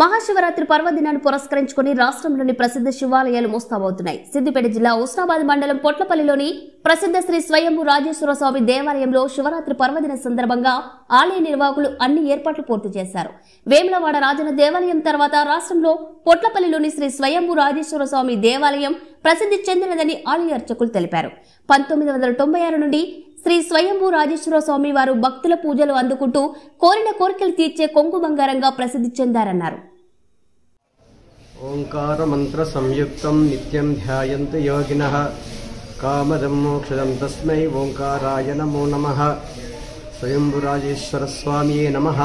మహాశివరాత్రి పర్వదినాన్ని పురస్కరించుకుని రాష్ట్రంలోని ప్రసిద్ధ శివాలయాలు మోస్తాబవుతున్నాయి. సిద్దిపేట జిల్లా ఉస్నాబాద్ మండలం పొట్లపల్లిలోని ప్రసిద్ధ శ్రీ స్వయంభూ రాజేశ్వర స్వామి దేవాలయంలో శివరాత్రి పర్వదిన సందర్భంగా ఆలయ నిర్వాహకులు అన్ని ఏర్పాట్లు పూర్తి చేశారు. వేములవాడ రాజన్న దేవాలయం తర్వాత రాష్ట్రంలో పొట్లపల్లిలోని శ్రీ స్వయంభూ రాజేశ్వర స్వామి దేవాలయం ప్రసిద్ధి చెందినదని ఆలయ అర్చకులు తెలిపారు. 1996 నుండి శ్రీ స్వయంభూ రాజేశ్వర స్వామి వారు భక్తుల పూజలు అందుకుంటూ కోరిన కోరికలు తీర్చే కొంగు బంగారంగా ప్రసిద్ధి చెందారన్నారు. ఓంకార మంత్ర సంయుక్తం నిత్యం ధ్యాయంతు యోగినః కామదం మోక్షదం తస్మై ఓంకారాయ నమో నమః. స్వయంభూ రాజేశ్వర స్వామియే నమః.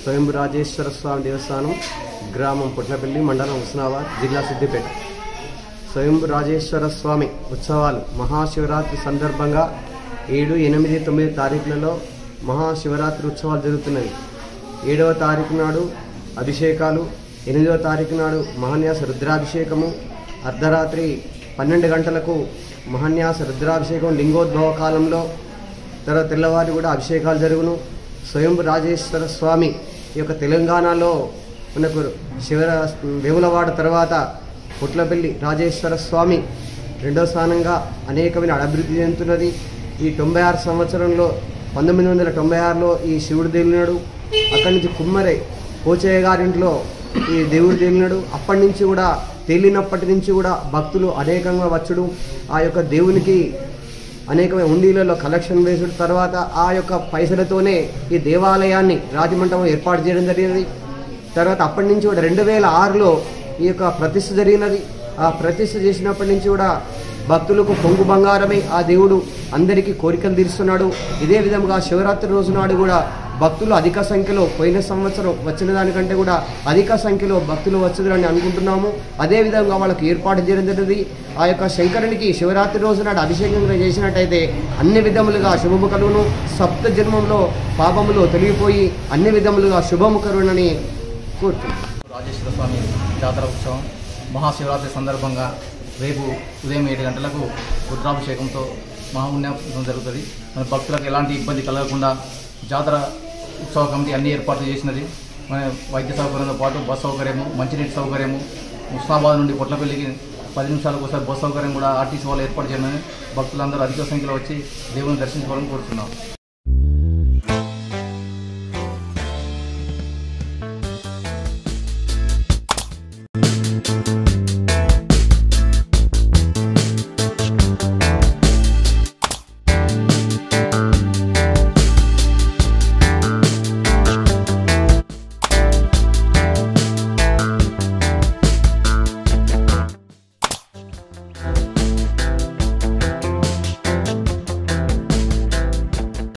స్వయంభూ రాజేశ్వర స్వామి దేవస్థానం, గ్రామం పొట్లపల్లి, మండలం ఉస్నాబాద్, జిల్లా సిద్దిపేట. స్వయంభూ రాజేశ్వర స్వామి ఉత్సవాలు మహాశివరాత్రి సందర్భంగా 7, 8, 9 తారీఖులలో మహాశివరాత్రి ఉత్సవాలు జరుగుతున్నాయి. 7వ తారీఖు నాడు అభిషేకాలు, 8వ తారీఖు నాడు మహాన్యాస రుద్రాభిషేకము, అర్ధరాత్రి 12 గంటలకు మహాన్యాస రుద్రాభిషేకం లింగోద్భవ కాలంలో, తర్వాత తెల్లవారి కూడా అభిషేకాలు జరుగును. స్వయంభూ రాజేశ్వర స్వామి ఈ యొక్క తెలంగాణలో మనకు వేములవాడ తర్వాత పొట్లపల్లి రాజేశ్వర స్వామి రెండో స్థానంగా అనేకమైన అభివృద్ధి చెందుతున్నది. ఈ 96 సంవత్సరంలో 1996లో ఈ శివుడు తేలినాడు. అక్కడి నుంచి కుమ్మరై పోచయ్య గారింట్లో ఈ దేవుడు తేలినాడు. అప్పటి నుంచి కూడా తేలినప్పటి నుంచి కూడా భక్తులు అనేకంగా వచ్చుడు, ఆ యొక్క దేవునికి అనేకమైన ఉండిలలో కలెక్షన్ వేసుడు, తర్వాత ఆ యొక్క పైసలతోనే ఈ దేవాలయాన్ని రాజమండపం ఏర్పాటు చేయడం జరిగినది. తర్వాత అప్పటి నుంచి కూడా 2006లో ఈ యొక్క ప్రతిష్ఠ జరిగినది. ఆ ప్రతిష్ఠ చేసినప్పటి నుంచి కూడా భక్తులకు పొంగు బంగారమై ఆ దేవుడు అందరికీ కోరికలు తీరుస్తున్నాడు. ఇదే విధంగా శివరాత్రి రోజు నాడు కూడా భక్తులు అధిక సంఖ్యలో, పోయిన సంవత్సరం వచ్చిన దానికంటే కూడా అధిక సంఖ్యలో భక్తులు వచ్చుదని అనుకుంటున్నాము. అదేవిధంగా వాళ్ళకి ఏర్పాటు చేయడం జరిగింది. ఆ యొక్క శంకరునికి శివరాత్రి రోజు నాడు అభిషేకంగా చేసినట్టయితే అన్ని విధములుగా శుభము కలుగును, సప్త జన్మంలో పాపములు తొలగిపోయి అన్ని విధములుగా శుభము కలుగునని కోరుతున్నాను. రాజేశ్వర స్వామి జాతర ఉత్సవం మహాశివరాత్రి సందర్భంగా రేపు ఉదయం 7 గంటలకు రుద్రాభిషేకంతో మహాపుణ్యం జరుగుతుంది. మన భక్తులకు ఎలాంటి ఇబ్బంది కలగకుండా జాతర ఉత్సవ కమిటీ అన్ని ఏర్పాట్లు చేసినది. మన వైద్య సౌకర్యంతో పాటు బస్ సౌకర్యము, మంచినీటి సౌకర్యము, ఉస్నాబాద్ నుండి పొట్లపల్లికి 10 నిమిషాలకు ఒకసారి బస్ సౌకర్యం కూడా ఆర్టీసీ వాళ్ళు ఏర్పాటు చేయమని భక్తులందరూ అధిక సంఖ్యలో వచ్చి దేవుని దర్శించుకోవాలని కోరుతున్నాం.